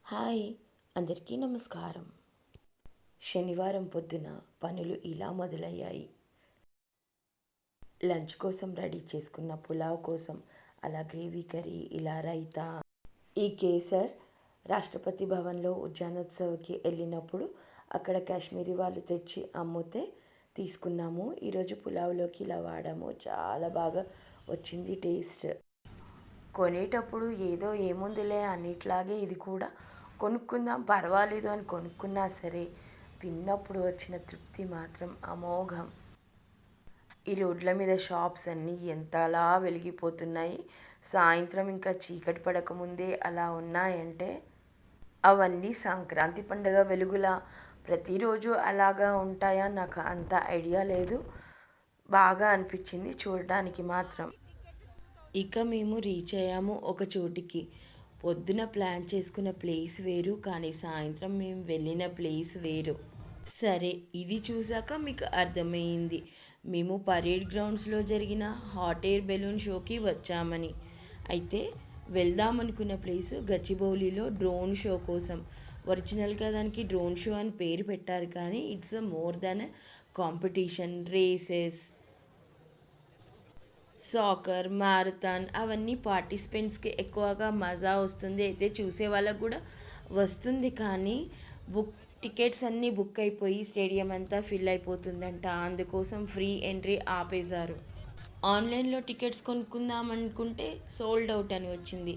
Hi, అందరికీ నమస్కారం. శనివారం పొద్దున పనులు ఇలా మొదలయ్యాయి. లంచ్ కోసం రెడీ చేసుకున్న పులావ్ కోసం అలా గ్రేవీ కర్రీ, ఇలా రైతా. ఈ కేసర్ రాష్ట్రపతి భవన్లో ఉద్యానోత్సవకి వెళ్ళినప్పుడు అక్కడ కాశ్మీరీ వాళ్ళు తెచ్చి అమ్మితే తీసుకున్నాము. ఈరోజు పులావ్లోకి ఇలా వాడాము. చాలా బాగా వచ్చింది టేస్ట్. కొనేటప్పుడు ఏదో ఏముందిలే అన్నిట్లాగే ఇది కూడా కొనుక్కుందాం పర్వాలేదు అని కొనుక్కున్నా సరే తిన్నప్పుడు వచ్చిన తృప్తి మాత్రం అమోఘం. ఈ రోడ్ల మీద షాప్స్ అన్నీ ఎంతలా వెలిగిపోతున్నాయి. సాయంత్రం ఇంకా చీకటి పడకముందే అలా ఉన్నాయంటే అవన్నీ సంక్రాంతి పండుగ వెలుగులా ప్రతిరోజు అలాగా ఉంటాయా నాకు అంత ఐడియా లేదు. బాగా అనిపించింది చూడడానికి మాత్రం. ఇక మేము రీచ్ అయ్యాము ఒక చోటికి. పొద్దున ప్లాన్ చేసుకున్న ప్లేస్ వేరు, కానీ సాయంత్రం మేము వెళ్ళిన ప్లేస్ వేరు. సరే, ఇది చూసాక మీకు అర్థమైంది మేము పరేడ్ గ్రౌండ్స్లో జరిగిన హాట్ ఎయిర్ బెలూన్ షోకి వచ్చామని. అయితే వెళ్దామనుకున్న ప్లేసు గచ్చిబౌలిలో డ్రోన్ షో కోసం. ఒరిజినల్గా దానికి డ్రోన్ షో అని పేరు పెట్టారు, కానీ it's more than competition. Races, soccer, marathon అవన్నీ పార్టిసిపెంట్స్కి ఎక్కువగా మజా వస్తుంది. అయితే చూసే వాళ్ళకు కూడా వస్తుంది, కానీ టికెట్స్ అన్నీ బుక్ అయిపోయి స్టేడియం అంతా ఫిల్ అయిపోతుందంట. అందుకోసం ఫ్రీ ఎంట్రీ ఆపేశారు. ఆన్లైన్లో టికెట్స్ కొనుక్కుందాం అనుకుంటే సోల్డ్ అవుట్ అని వచ్చింది.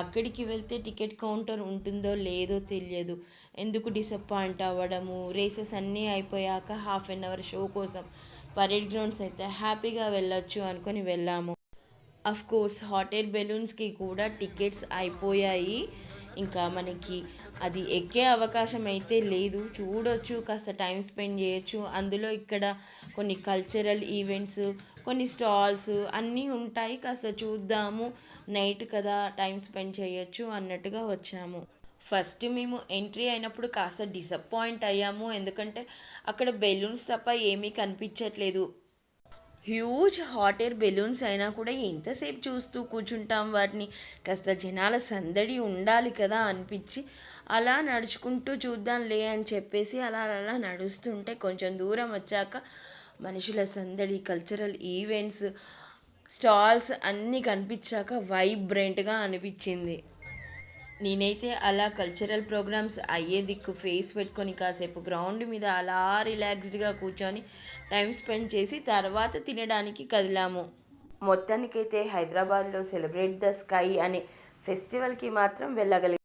అక్కడికి వెళ్తే టికెట్ కౌంటర్ ఉంటుందో లేదో తెలియదు. ఎందుకు డిసప్పాయింట్ అవ్వడము. రేసెస్ అన్నీ అయిపోయాక హాఫ్ అన్ అవర్ షో కోసం పరేడ్ గ్రౌండ్స్ అయితే హ్యాపీగా వెళ్ళొచ్చు అనుకొని వెళ్ళాము. కోర్స్ హాట్ ఎయిర్ బెలూన్స్కి కూడా టికెట్స్ అయిపోయాయి. ఇంకా మనకి అది ఎక్కే అవకాశం అయితే లేదు. చూడొచ్చు, కాస్త టైం స్పెండ్ చేయొచ్చు. అందులో ఇక్కడ కొన్ని కల్చరల్ ఈవెంట్స్, కొన్ని స్టాల్స్ అన్నీ ఉంటాయి. కాస్త చూద్దాము, నైట్ కదా టైం స్పెండ్ చేయొచ్చు అన్నట్టుగా వచ్చాము. ఫస్ట్ మేము ఎంట్రీ అయినప్పుడు కాస్త డిసప్పాయింట్ అయ్యాము, ఎందుకంటే అక్కడ బెలూన్స్ తప్ప ఏమీ కనిపించట్లేదు. హ్యూజ్ హాట్ ఎయిర్ బెలూన్స్ అయినా కూడా ఎంతసేపు చూస్తూ కూర్చుంటాం వాటిని. కాస్త జనాల సందడి ఉండాలి కదా అనిపించి అలా నడుచుకుంటూ చూద్దాంలే అని చెప్పేసి అలా అలా నడుస్తుంటే కొంచెం దూరం వచ్చాక మనుషుల సందడి, కల్చరల్ ఈవెంట్స్, స్టాల్స్ అన్నీ కనిపించాక వైబ్రెంట్గా అనిపించింది. నేనైతే అలా కల్చరల్ ప్రోగ్రామ్స్ అయ్యే దిక్కు ఫేస్ పెట్టుకొని కాసేపు గ్రౌండ్ మీద అలా రిలాక్స్డ్గా కూర్చొని టైం స్పెండ్ చేసి తర్వాత తినడానికి కదిలాము. మొత్తానికైతే హైదరాబాద్లో సెలబ్రేట్ ద స్కై అనే ఫెస్టివల్కి మాత్రం వెళ్ళగలిగాము.